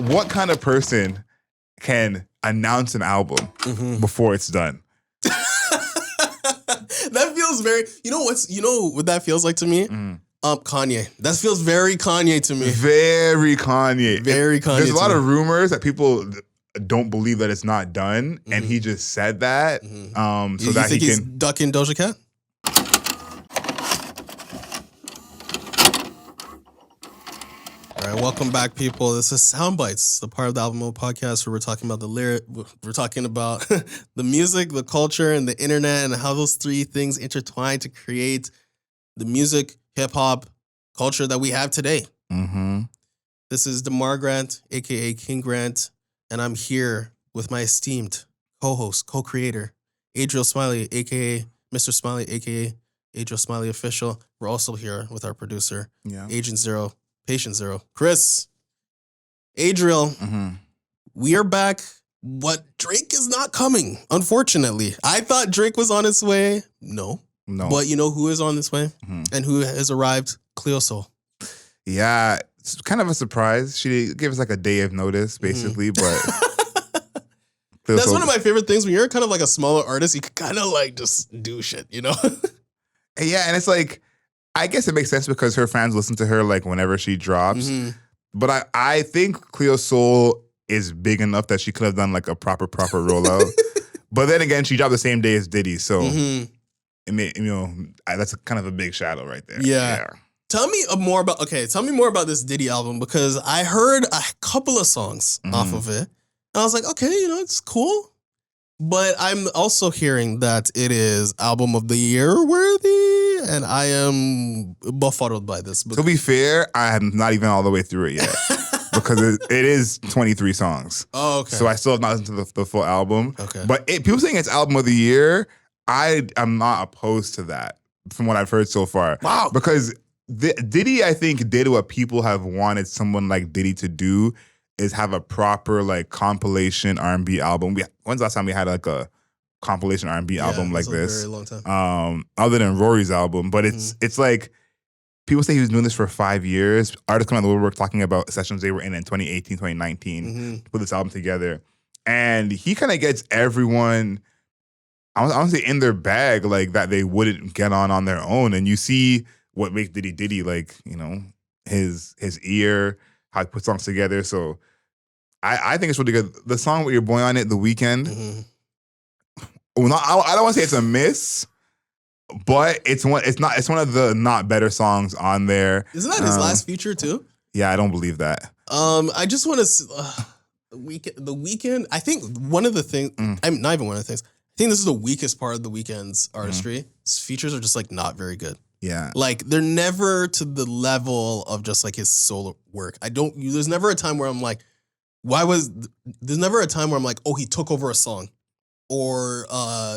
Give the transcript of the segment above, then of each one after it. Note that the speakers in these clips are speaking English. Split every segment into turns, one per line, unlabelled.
what kind of person can announce an album before it's done?
That feels very. You know what that feels like to me? Kanye. That feels very Kanye to me.
Very Kanye.
Very Kanye.
There's a lot of rumors that people don't believe that it's not done, and he just said that so
you
that
think
he
he's
can
ducking Doja Cat? All right, welcome back, people. This is Soundbites, the part of the Album Mode podcast where we're talking about the lyric, we're talking about the music, the culture, and the internet, and how those three things intertwine to create the music, hip hop culture that we have today. This is DeMar Grant, aka King Grant, and I'm here with my esteemed co-host, co-creator, Adriel Smiley, aka Mr. Smiley, aka Adriel Smiley Official. We're also here with our producer, Agent Zero. Patient Zero. Chris, Adriel, we are back. What? Drake is not coming, unfortunately. I thought Drake was on his way. No. But you know who is on his way and who has arrived? Cleo Soul.
Yeah, it's kind of a surprise. She gave us like a day of notice, basically, but
that's one of my favorite things. When you're kind of like a smaller artist, you can kind of like just do shit, you know?
Yeah, and it's like, I guess it makes sense because her fans listen to her like whenever she drops. But I think Cleo Soul is big enough that she could have done like a proper rollout. But then again, she dropped the same day as Diddy, so that's kind of a big shadow right there.
Yeah. Tell me more about this Diddy album, because I heard a couple of songs off of it. And I was like, okay, it's cool. But I'm also hearing that it is album of the year worthy, and I am befuddled by this.
To be fair, I am not even all the way through it yet because it is 23 songs.
Oh, okay.
So I still have not listened to the full album.
Okay.
But people saying it's album of the year, I am not opposed to that from what I've heard so far.
Wow.
Because Diddy, I think, did what people have wanted someone like Diddy to do, is have a proper like compilation R&B album. When's the last time we had like a compilation R&B album like this?
A very long time.
Other than Rory's album, but it's like people say he was doing this for 5 years. Artists come out of the woodwork talking about sessions they were in 2018, 2019 to put this album together, and he kind of gets everyone, I want to say, in their bag like that they wouldn't get on their own. And you see what makes Diddy, like his ear, how he puts songs together. So I think it's really good. The song with your boy on it, The Weeknd. Well, I don't want to say it's a miss, but it's one of the not better songs on there.
Isn't that his last feature too?
Yeah, I don't believe that.
I just want to The Weeknd. I think one of the things. I'm not even one of the things. I think this is the weakest part of The Weeknd's artistry. His features are just like not very good.
Yeah.
Like they're never to the level of just like his solo work. There's never a time where I'm like, there's never a time where I'm like, oh, he took over a song, or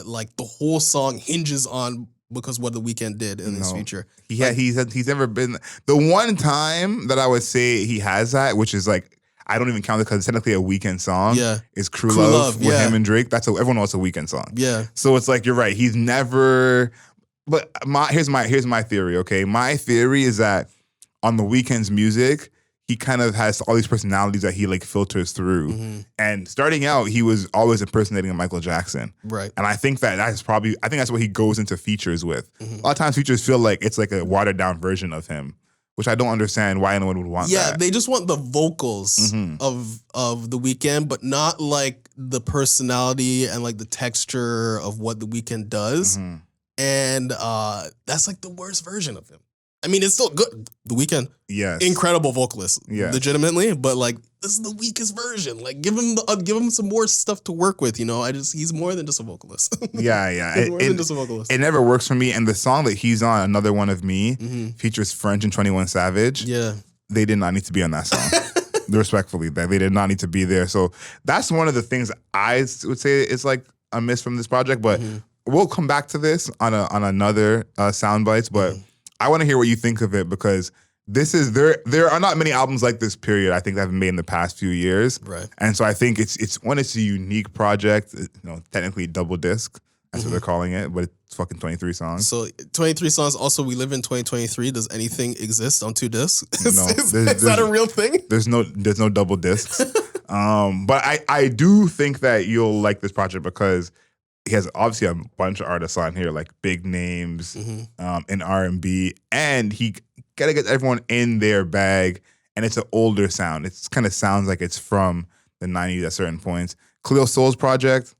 like the whole song hinges on because what The Weeknd did in his feature.
He's never been the one time that I would say he has that, which is like, I don't even count it because it's technically a Weeknd song. Yeah. It's Crew Love with him and Drake. Everyone wants a Weeknd song.
Yeah.
So it's like, you're right. He's never. But here's my theory, okay? My theory is that on The Weeknd's music, he kind of has all these personalities that he like filters through. And starting out, he was always impersonating a Michael Jackson. Right. And I think that's what he goes into features with. A lot of times features feel like it's like a watered down version of him, which I don't understand why anyone would want that.
Yeah, they just want the vocals of The Weeknd, but not like the personality and like the texture of what The Weeknd does. And that's like the worst version of him. I mean, it's still good. The Weeknd, yes, incredible vocalist, legitimately. But like, this is the weakest version. Like, give him some more stuff to work with. He's more than just a vocalist.
Yeah.
He's more than just a vocalist.
It never works for me. And the song that he's on, Another One of Me, features French and 21 Savage. Yeah, they did not need to be on that song. Respectfully, they did not need to be there. So that's one of the things I would say is like a miss from this project. But we'll come back to this on another Soundbites, but I want to hear what you think of it, because there are not many albums like this, period, I think, that have been made in the past few years. Right. And so I think it's a unique project, technically double disc. That's what they're calling it, but it's fucking 23 songs.
So 23 songs. Also, we live in 2023. Does anything exist on 2 discs?
No,
is that a real thing?
There's no double discs. But I do think that you'll like this project because he has obviously a bunch of artists on here, like big names in R&B, and he gotta get everyone in their bag. And it's an older sound. It kind of sounds like it's from the 90s at certain points. Cleo Soul's project,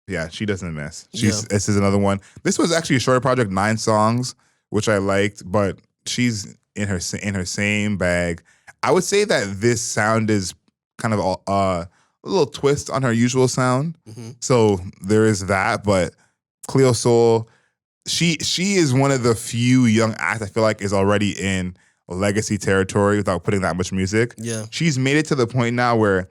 yeah, she doesn't miss. This is another one. This was actually a shorter project, 9 songs, which I liked, but she's in her same bag. I would say that this sound is kind of a little twist on her usual sound. So there is that, but Cleo Soul, she is one of the few young acts I feel like is already in legacy territory without putting that much music.
Yeah.
She's made it to the point now where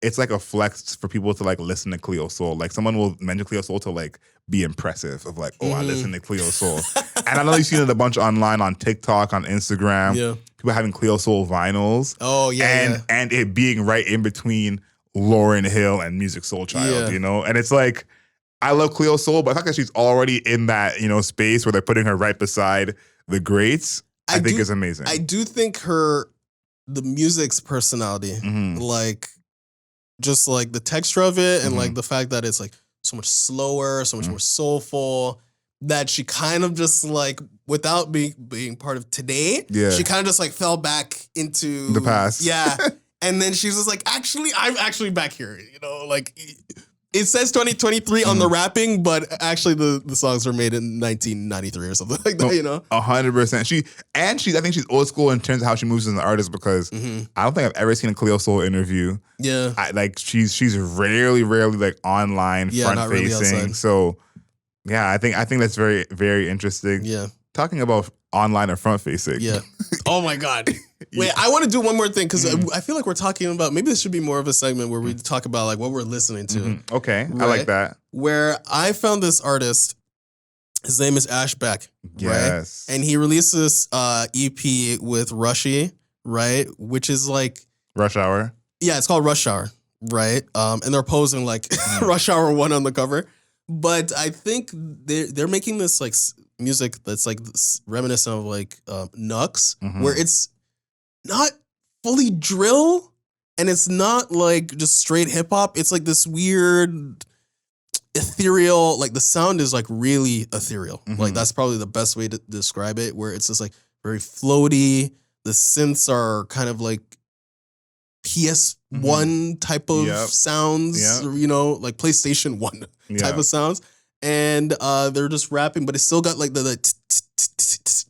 it's like a flex for people to like listen to Cleo Soul. Like someone will mention Cleo Soul to like be impressive of like, oh, I listen to Cleo Soul. And I know you've seen it a bunch online on TikTok, on Instagram.
Yeah.
People having Cleo Soul vinyls.
Oh, yeah.
And it being right in between Lauryn Hill and Music Soul Child, you know? And it's like, I love Cleo Soul, but the fact that she's already in that, you know, space where they're putting her right beside the greats, I think is amazing.
I do think the music's personality, like, just like the texture of it and like the fact that it's like so much slower, so much more soulful, that she kind of just like, without being part of today, she kind of just like fell back into
the past.
Yeah. And then she was just like, actually, I'm actually back here, you know, like it says 2023 on the rapping, but actually the songs were made in 1993 or something like that, you know?
100%. I think she's old school in terms of how she moves as an artist because I don't think I've ever seen a Cleo Soul interview.
Yeah.
She's rarely like online, front facing. Really, so yeah, I think that's very, very interesting.
Yeah.
Talking about online or front facing.
Yeah. Oh my God. Wait, I want to do one more thing because I feel like we're talking about, maybe this should be more of a segment where we talk about like what we're listening to.
Okay, right? I like that.
Where I found this artist, his name is Beck.
Yes.
Right? And he released this EP with Rushy, right? Which is like
Rush Hour. Yeah,
it's called Rush Hour, right? And they're posing like Rush Hour 1 on the cover. But I think they're making this like music that's like reminiscent of like Nux, where it's not fully drill and it's not like just straight hip hop. It's like this weird ethereal, like the sound is like really ethereal. Like that's probably the best way to describe it, where it's just like very floaty. The synths are kind of like PS1 type of sounds, you know, like PlayStation 1 type of sounds. And they're just rapping, but it's still got like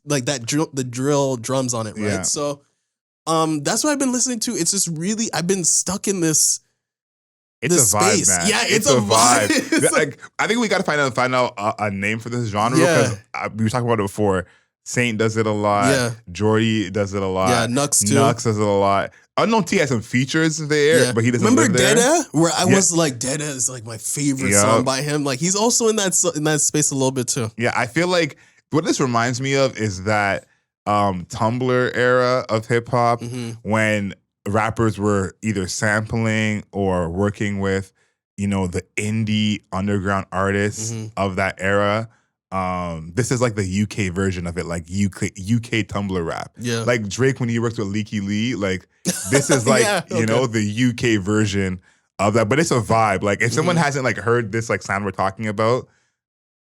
like the drill drums on it, right? Yeah. So that's what I've been listening to. It's just really, I've been stuck in this.
It's a
space.
Vibe, man.
Yeah, it's a vibe.
Like, I think we got to find out a name for this genre because we were talking about it before. Saint does it a lot. Yeah. Jordy does it a lot.
Yeah, Nux too.
Nux does it a lot. Unknown T has some features there, but he doesn't live there.
Remember Dada? Where I was like, Dada is like my favorite song by him. Like he's also in that space a little bit too.
Yeah, I feel like what this reminds me of is that Tumblr era of hip hop when rappers were either sampling or working with, you know, the indie underground artists of that era. This is like the UK version of it, like UK Tumblr rap.
Yeah.
Like Drake when he works with Leaky Lee, like this is like, you know, the UK version of that. But it's a vibe. Like if someone hasn't like heard this like sound we're talking about,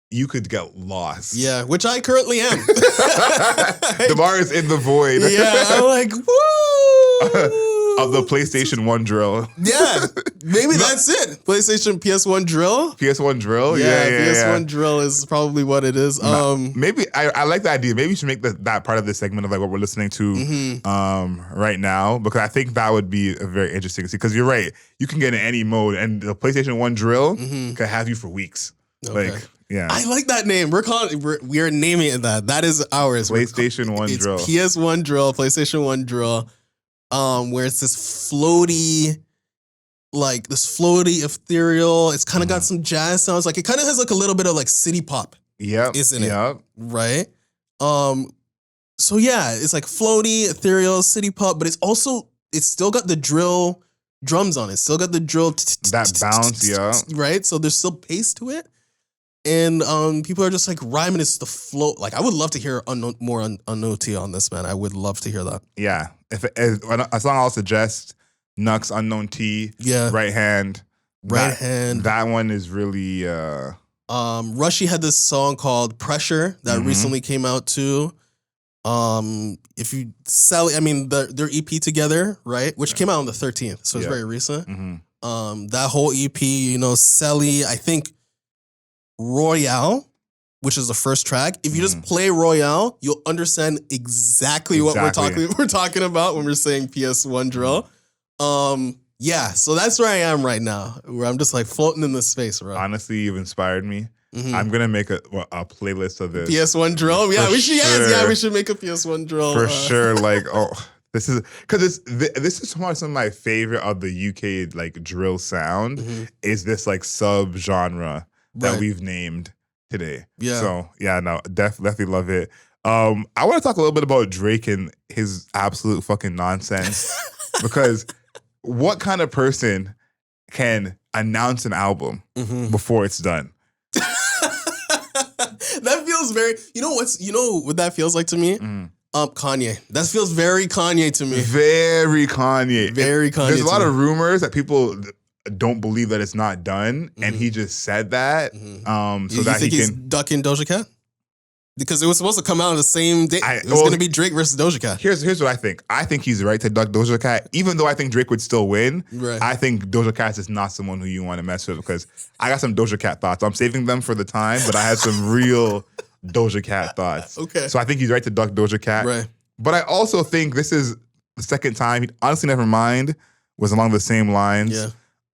you could get lost.
Yeah, which I currently am.
The bar is in the void.
Yeah, I'm like, woo!
Of the PlayStation 1 drill.
Yeah, maybe that's it. PlayStation PS1 drill?
PS1 drill?
Yeah, PS1 drill is probably what it is.
Maybe, I like the idea. Maybe you should make that part of the segment of like what we're listening to right now, because I think that would be a very interesting to see. Because you're right, you can get in any mode, and the PlayStation 1 drill can have you for weeks.
Okay.
Like, yeah.
I like that name. We're naming it that. That is ours.
PlayStation 1 drill.
PS1 drill, PlayStation 1 drill. Where it's this floaty, ethereal. It's kind of got some jazz sounds. Like it kind of has like a little bit of like city pop.
Yep.
Isn't it? Right. So yeah, it's like floaty, ethereal, city pop, but it's still got the drill drums on it. Still got the drill
that bounce, yeah.
Right. So there's still pace to it. And people are just like rhyming. It's the flow. Like I would love to hear more Unknown T on this, man. I would love to hear that.
Yeah. If a song I'll suggest, Nux, Unknown T,
Yeah.
Right Hand.
Right Hand.
That one is really
Rushy had this song called Pressure that recently came out too. If you sell, I mean, their EP together, right? Which came out on the 13th, so it's very recent. That whole EP, you know, Selly, I think Royale, which is the first track. If you just play Royale, you'll understand exactly what we're talking about when we're saying PS1 Drill. Yeah, so that's where I am right now, where I'm just like floating in this space, bro.
Honestly, you've inspired me. I'm gonna make a playlist of this.
PS1 Drill? Yeah, we should. Sure. Yeah, we should make a PS1 Drill.
For sure. Like, this is because this is some of my favorite of the UK like drill sound is this like sub genre that we've named today. Yeah. So yeah, no, definitely love it. I want to talk a little bit about Drake and his absolute fucking nonsense because what kind of person can announce an album before it's done?
That feels very. You know what that feels like to me? Kanye. That feels very Kanye to me.
Very Kanye.
Very Kanye.
There's a lot of rumors that people don't believe that it's not done, and he just said that. So that
he's ducking Doja Cat? Because it was supposed to come out on the same day. It was going to be Drake versus Doja Cat.
Here's what I think. I think he's right to duck Doja Cat, even though I think Drake would still win. Right. I think Doja Cat is not someone who you want to mess with because I got some Doja Cat thoughts. I'm saving them for the time, but I had some real Doja Cat thoughts. Okay. So I think he's right to duck Doja Cat. Right. But I also think this is the second time. Honestly, Nevermind was along the same lines. Yeah.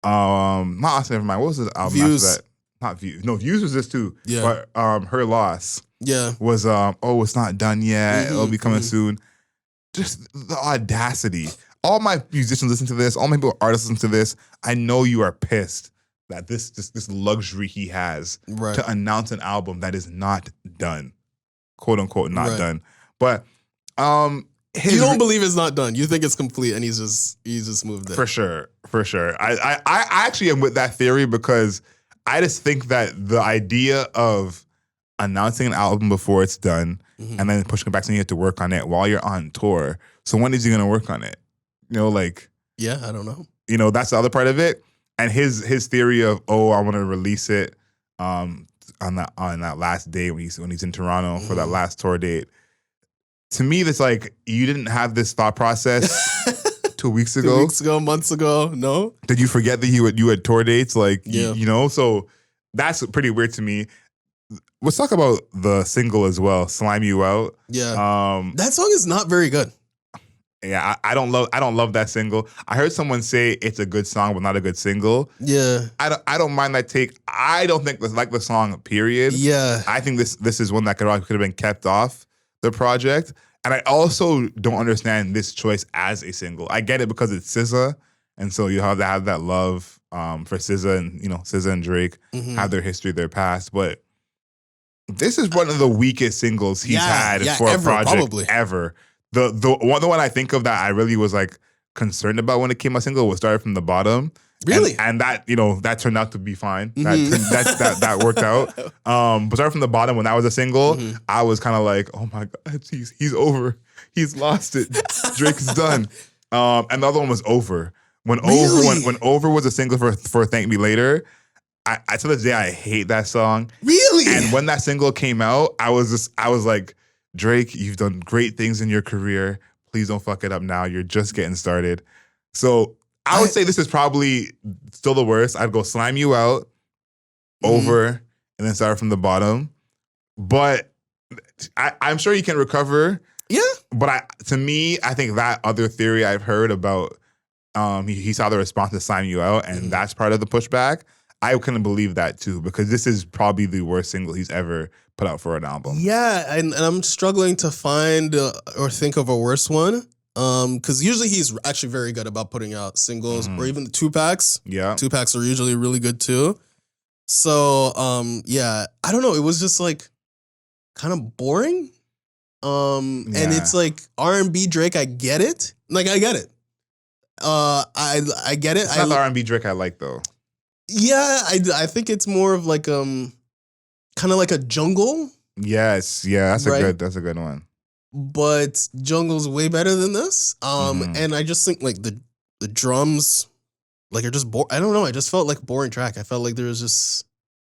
Not Honestly, Nevermind. What was his album
Views.
after that? Not Views. No, Views was this too.
Yeah.
But Her Loss.
Yeah.
Was it's not done yet. It'll be coming soon. Just the audacity. All my musicians listen to this. All my artists listen to this. I know you are pissed that this luxury he has to announce an album that is not done, quote unquote, not done. But
you don't believe it's not done. You think it's complete, and he's just moved it.
For sure. I actually am with that theory because I just think that the idea of announcing an album before it's done and then pushing it back so you have to work on it while you're on tour. So when is he gonna work on it? You know, like
I don't know.
You know, that's the other part of it. And his theory of I want to release it on that last day when he's in Toronto for that last tour date. To me, that's like you didn't have this thought process 2 weeks ago.
2 weeks ago, months ago. No.
Did you forget that you had tour dates? Like you know, so that's pretty weird to me. Let's talk about the single as well, "Slime You Out."
Yeah, that song is not very good.
Yeah, I don't love that single. I heard someone say it's a good song, but not a good single.
Yeah,
I don't mind that take. I don't think like the song. Period. Yeah, I think this is one that could have been kept off the project. And I also don't understand this choice as a single. I get it because it's SZA, and so you have that love for SZA, and SZA and Drake have their history, their past, but. This is one of the weakest singles he's had for a project ever. The one I think of that I really was like concerned about when it came out single was Started From the Bottom.
Really?
And that, that turned out to be fine. That worked out. But Started From the Bottom, when that was a single, I was kind of like, oh my God, he's over. He's lost it. Drake's done. And the other one was Over. When Over was a single for Thank Me Later, I to this day I hate that song.
Really?
And when that single came out, I was like, Drake, you've done great things in your career. Please don't fuck it up now. You're just getting started. So I would say this is probably still the worst. I'd go Slime You Out, Over, and then Start From the Bottom. But I'm sure you can recover.
Yeah.
But to me, I think that other theory I've heard about he saw the response to Slime You Out, and that's part of the pushback. I couldn't believe that too, because this is probably the worst single he's ever put out for an album.
Yeah, and I'm struggling to find or think of a worse one. Because usually he's actually very good about putting out singles or even the 2-packs. Yeah. 2-packs are usually really good too. So, I don't know. It was just like kind of boring. And it's like R&B Drake, I get it. Like, I get it. I get it.
It's not the R&B Drake I like though.
Yeah, I think it's more of like kind of like a jungle.
Yes, yeah, that's a good one.
But jungle's way better than this. And I just think like the drums, like are just I don't know. I just felt like a boring track. I felt like there was just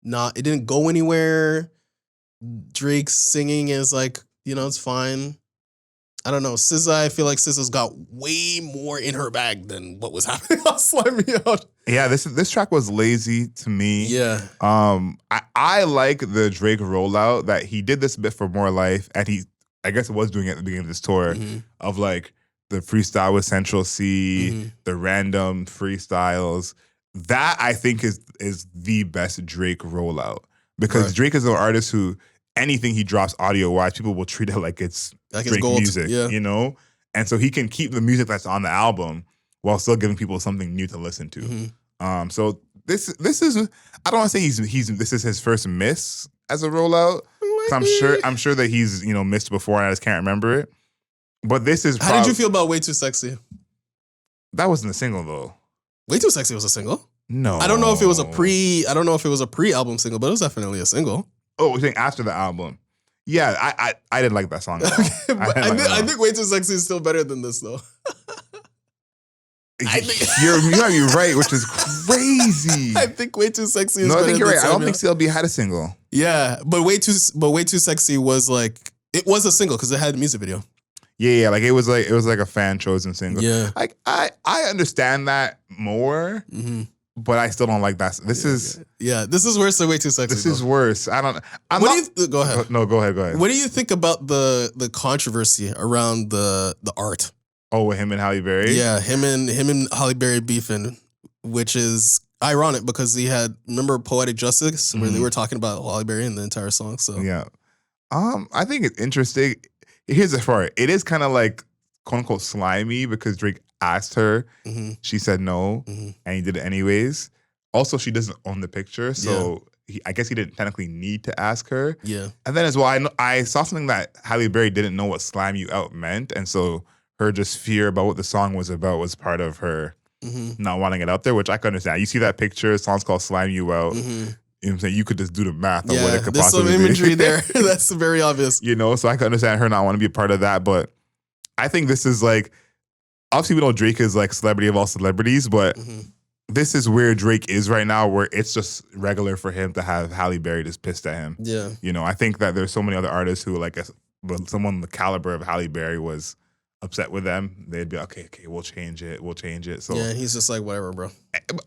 it didn't go anywhere. Drake's singing is like, it's fine. I don't know. SZA, I feel like SZA's got way more in her bag than what was happening on Slime Me Out.
Yeah, this track was lazy to me.
Yeah.
I like the Drake rollout that he did this bit for More Life, and I guess it was doing it at the beginning of this tour of like the freestyle with Central C, the random freestyles. That I think is the best Drake rollout because Drake is an artist who anything he drops audio wise, people will treat it like it's Drake music, And so he can keep the music that's on the album while still giving people something new to listen to. So this is I don't want to say this is his first miss as a rollout. I'm sure that he's missed before and I just can't remember it. But this is
how did you feel about Way Too Sexy?
That wasn't a single though.
Way Too Sexy was a single.
No,
I don't know if it was a pre-album single, but it was definitely a single.
Oh, you're saying after the album? Yeah, I didn't like that song at all.
I think Way Too Sexy is still better than this though.
You might be right, which is crazy.
I think Way Too Sexy is
better. No, I think you're right. I don't
think
CLB had a single.
Yeah, but Way Too Sexy was like it was a single because it had a music video.
Yeah, like it was like a fan chosen single.
Yeah,
like I understand that more, but I still don't like that. This is
worse than Way Too Sexy.
This is worse. I don't.
Go ahead.
No, go ahead.
What do you think about the controversy around the art?
Oh, with him and Halle Berry?
Yeah, him and Halle Berry beefing, which is ironic because he had, remember Poetic Justice where they were talking about Halle Berry in the entire song. So
yeah, I think it's interesting. Here's the part. It is kind of like quote unquote slimy because Drake asked her, she said no, and he did it anyways. Also, she doesn't own the picture, so I guess he didn't technically need to ask her.
Yeah,
and then as well, I saw something that Halle Berry didn't know what "Slime You Out" meant, and so her just fear about what the song was about was part of her not wanting it out there, which I can understand. You see that picture, the song's called Slime You Out. You know what I'm saying? You could just do the math of what it could possibly be.
There's some imagery there. That's very obvious.
So I can understand her not wanting to be a part of that, but I think this is like, obviously we know Drake is like celebrity of all celebrities, but this is where Drake is right now, where it's just regular for him to have Halle Berry just pissed at him.
Yeah.
I think that there's so many other artists who like, someone the caliber of Halle Berry was upset with them, they'd be okay, we'll change it. So
yeah, he's just like, whatever, bro.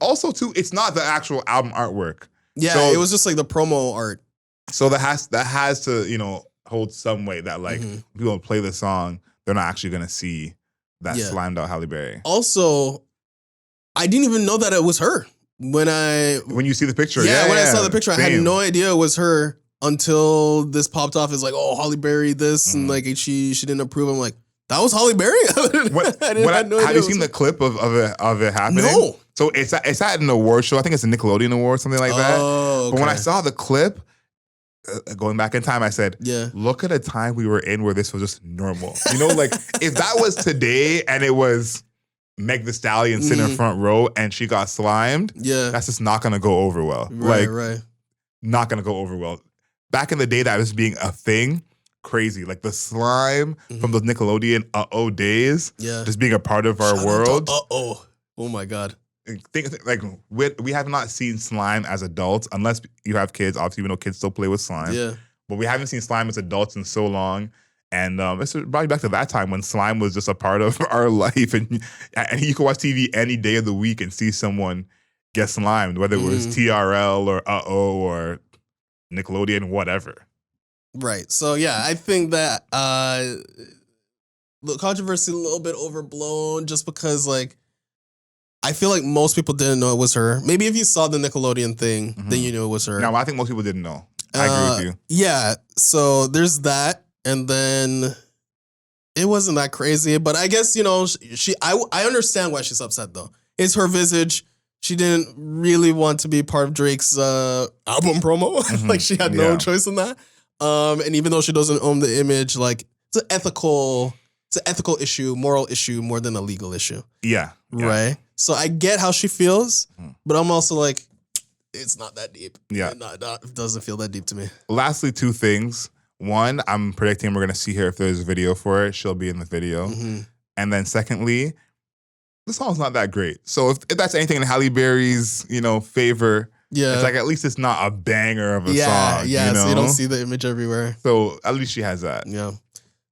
Also, too, it's not the actual album artwork.
Yeah, so, it was just like the promo art.
So that has to, hold some weight that like people play the song, they're not actually gonna see that slimed out Halle Berry.
Also, I didn't even know that it was her when
you see the picture.
Yeah, when I saw the picture, same. I had no idea it was her until this popped off as like, oh, Halle Berry this and like she didn't approve. I'm like, that was Halle Berry?
Have you seen the clip of it happening?
No.
So it's at an award show. I think it's a Nickelodeon award, something like that.
Oh, okay.
But when I saw the clip, going back in time, I said,
yeah,
look at a time we were in where this was just normal. Like if that was today and it was Meg Thee Stallion sitting in front row and she got slimed, that's just not going to go over well.
Right.
Not going to go over well. Back in the day, that was being a thing. Crazy, like the slime from those Nickelodeon days, just being a part of our world.
Oh my god!
Like we have not seen slime as adults, unless you have kids. Obviously, we know kids still play with slime.
Yeah,
but we haven't seen slime as adults in so long. And it's probably back to that time when slime was just a part of our life, and you can watch TV any day of the week and see someone get slimed, whether it was TRL or or Nickelodeon, whatever.
Right. So yeah, I think that the controversy a little bit overblown just because like I feel like most people didn't know it was her. Maybe if you saw the Nickelodeon thing, then you knew it was her.
No, I think most people didn't know. I agree with you.
Yeah. So there's that. And then it wasn't that crazy, but I guess, I understand why she's upset though. It's her visage. She didn't really want to be part of Drake's album promo. Like she had no choice in that. And even though she doesn't own the image, like it's an ethical issue, moral issue more than a legal issue.
Yeah.
Right. So I get how she feels, but I'm also like, it's not that deep.
Yeah.
It doesn't feel that deep to me.
Lastly, two things. One, I'm predicting we're going to see her if there's a video for it. She'll be in the video.
Mm-hmm.
And then secondly, the song's not that great. So if that's anything in Halle Berry's, favor, it's like at least it's not a banger of a song.
Yeah, so you don't see the image everywhere.
So at least she has that.
Yeah.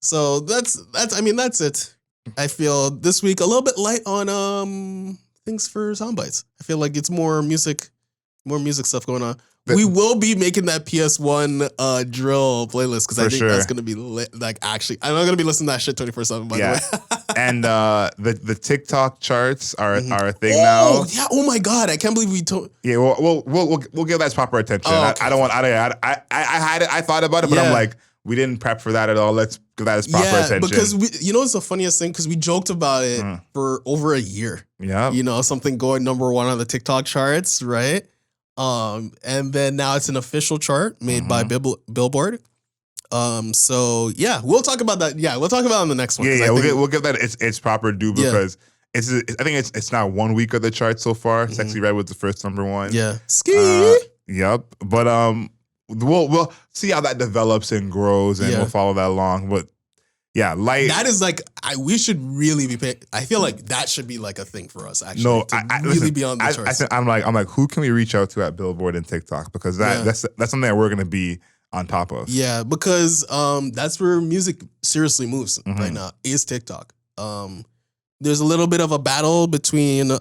So that's it. I feel this week a little bit light on things for soundbites. I feel like it's more music stuff going on. We will be making that PS1 drill playlist because I think that's gonna be lit. Like actually, I'm not gonna be listening to that shit 24/7. By the way.
And the TikTok charts are a thing now.
Yeah. Oh my god, I can't believe we told.
Yeah. We'll give that proper attention. Okay. I don't want. I thought about it, but I'm like, we didn't prep for that at all. Let's give that its proper attention.
Because it's the funniest thing because we joked about it for over a year.
Yeah.
Something going number 1 on the TikTok charts, right? And then now it's an official chart made by Billboard. So yeah, we'll talk about that. Yeah, we'll talk about it on the next one.
Yeah, we'll give that its proper due because I think it's now 1 week of the chart so far. Sexy Red was the first number 1.
Yeah, ski.
Yep, but we'll see how that develops and grows, and we'll follow that along. But yeah, light.
That is like we should really be paying. I feel like that should be like a thing for us. Actually,
no,
really be on the charts.
I'm like, who can we reach out to at Billboard and TikTok because that's something that we're gonna be on top of.
Yeah, because that's where music seriously moves right now is TikTok. There's a little bit of a battle between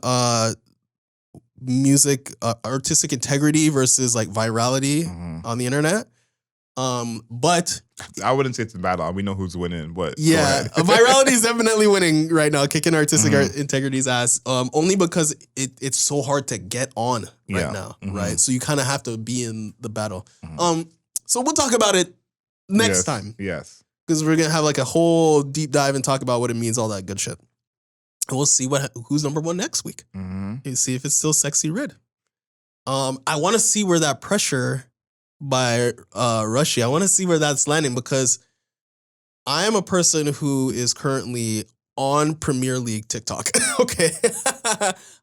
music artistic integrity versus like virality on the internet. But
I wouldn't say it's a battle. We know who's winning, but
virality is definitely winning right now, kicking artistic integrity's ass. Only because it's so hard to get on right now, right? So you kind of have to be in the battle. So we'll talk about it next time.
Yes,
because we're gonna have like a whole deep dive and talk about what it means, all that good shit. And we'll see who's number 1 next week. And see if it's still Sexy Red. I want to see where that Pressure by Rushy. I want to see where that's landing because I am a person who is currently on Premier League TikTok. Okay,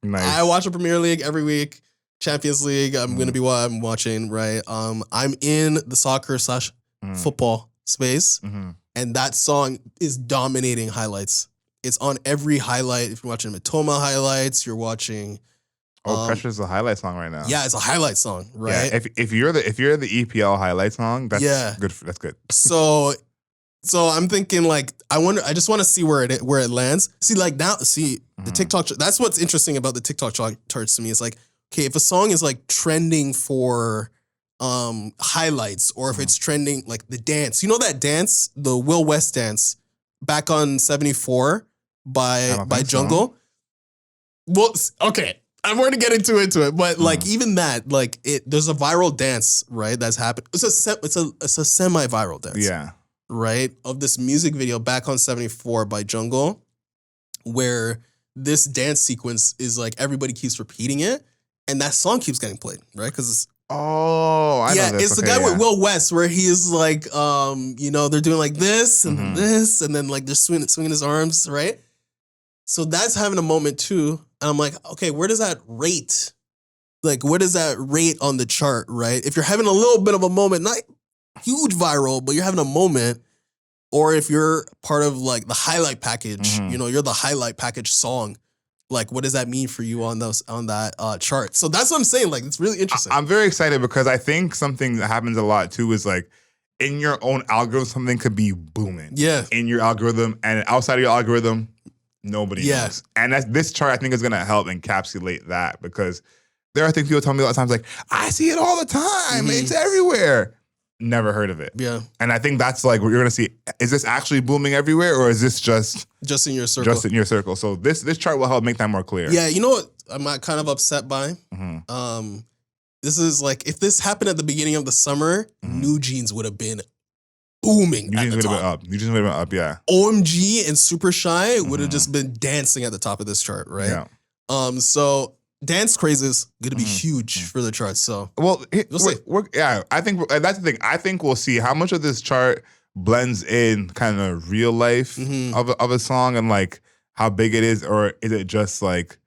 nice.
I watch a Premier League every week. Champions League. I'm gonna be what I'm watching. Right. I'm in the soccer / football space, and that song is dominating highlights. It's on every highlight. If you're watching Matoma highlights, you're watching.
Pressure's a highlight song right now.
Yeah, it's a highlight song, right?
Yeah, if you're the EPL highlight song, that's good. That's good. So I'm thinking like I just want to see where it lands. See like now, the TikTok. That's what's interesting about the TikTok charts to me. Is like, okay, if a song is like trending for highlights, or if it's trending like the dance, that dance, the Will West dance, back on 74 by Jungle. So. Well, okay. I'm going to get into it, but like even that, like there's a viral dance, right? That's happened. It's a semi-viral dance, right? Of this music video back on 74 by Jungle, where this dance sequence is like everybody keeps repeating it, and that song keeps getting played, right? Because it's I know this.
It's the guy with Will West where he's like, they're doing like this and this, and then like they're swinging his arms, right? So that's having a moment too. And I'm like, okay, where does that rate? Like, where does that rate on the chart, right? If you're having a little bit of a moment, not huge viral, but you're having a moment, or if you're part of like the highlight package, you're the highlight package song. Like, what does that mean for you on that chart? So that's what I'm saying. Like, it's really interesting.
I'm very excited because I think something that happens a lot too is like in your own algorithm, something could be booming.
Yeah. In
your algorithm and outside of your algorithm, nobody knows. And this chart I think is going to help encapsulate that because there are things people tell me a lot of times like, I see it all the time. It's everywhere. Never heard of it.
Yeah.
And I think that's like what you're going to see. Is this actually booming everywhere or is this just
in your circle?
Just in your circle. So this chart will help make that more clear.
Yeah. You know what I'm kind of upset by? This is like, if this happened at the beginning of the summer, New Jeans would have been booming.
New Jeans would have been up. Yeah.
OMG and Super Shy would have just been dancing at the top of this chart, right? Yeah. So dance craze is going to be huge for the charts. So,
well, I think that's the thing. I think we'll see how much of this chart blends in kind of real life of a song and like how big it is, or is it just like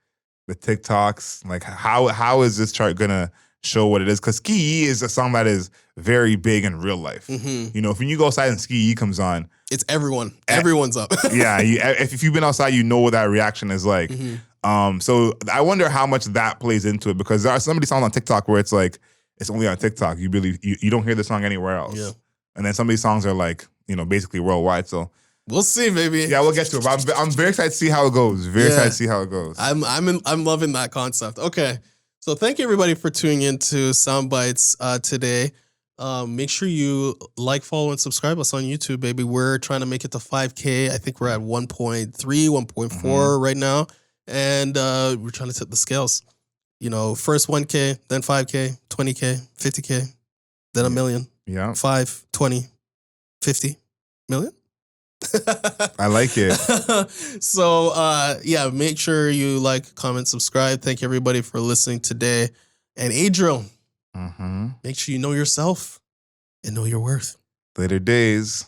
the TikToks? Like how is this chart gonna show what it is. Because Ski Yee is a song that is very big in real life.
Mm-hmm.
You know, if when you go outside and Ski Yee comes on,
it's everyone. Everyone's up.
yeah, if you've been outside, you know what that reaction is like.
Mm-hmm.
So I wonder how much that plays into it, because there are some of these songs on TikTok where it's like, it's only on TikTok. You don't hear the song anywhere else.
Yeah.
And then some of these songs are like, you know, basically worldwide. So
we'll see, baby.
Yeah, we'll get to it. But I'm very excited to see how it goes. Very excited to see how it goes.
I'm loving that concept. Okay. So thank you everybody for tuning into Soundbites today. Make sure you like, follow, and subscribe us on YouTube, baby. We're trying to make it to 5K. I think we're at 1.3, 1.4 right now. And we're trying to tip the scales. You know, first 1K, then 5K, 20K, 50K, then a million.
Yeah.
5, 20, 50 million.
I like it.
So, yeah, make sure you like, comment, subscribe. Thank you, everybody, for listening today. And Adriel, make sure you know yourself and know your worth.
Later days.